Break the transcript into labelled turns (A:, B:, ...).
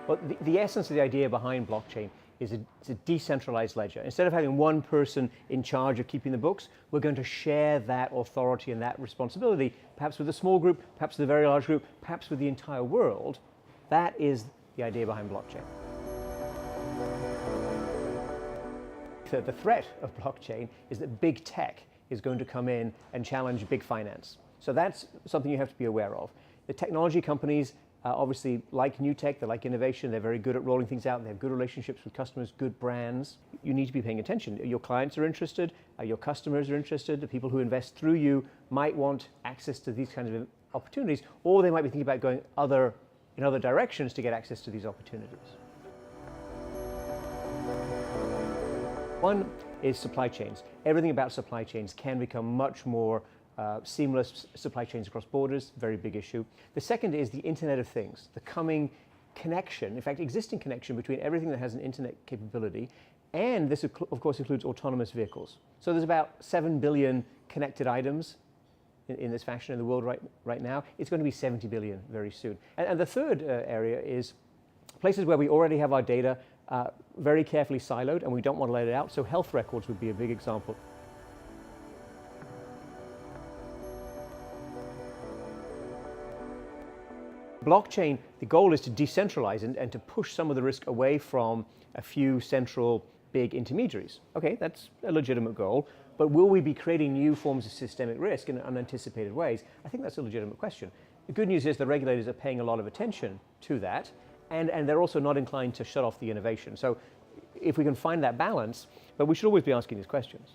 A: Well, the essence of the idea behind blockchain is it's a decentralized ledger. Instead of having one person in charge of keeping the books, we're going to share that authority and that responsibility, perhaps with a small group, perhaps with a very large group, perhaps with the entire world. That is the idea behind blockchain. The threat of blockchain is that big tech is going to come in and challenge big finance. So that's something you have to be aware of. The technology companies obviously like new tech, they like innovation, they're very good at rolling things out, they have good relationships with customers, good brands. You need to be paying attention. Your clients are interested, your customers are interested, the people who invest through you might want access to these kinds of opportunities, or they might be thinking about going in other directions to get access to these opportunities. One is supply chains. Everything about supply chains can become much more seamless. Supply chains across borders, very big issue. The second is the Internet of Things, the coming connection, in fact, existing connection between everything that has an internet capability, and this, of course, includes autonomous vehicles. So there's about 7 billion connected items in this fashion in the world right now. It's going to be 70 billion very soon. And the third area is places where we already have our data very carefully siloed and we don't want to let it out. So health records would be a big example. Blockchain, the goal is to decentralize and to push some of the risk away from a few central big intermediaries. Okay, that's a legitimate goal, but will we be creating new forms of systemic risk in unanticipated ways? I think that's a legitimate question. The good news is the regulators are paying a lot of attention to that, and they're also not inclined to shut off the innovation. So if we can find that balance, but we should always be asking these questions.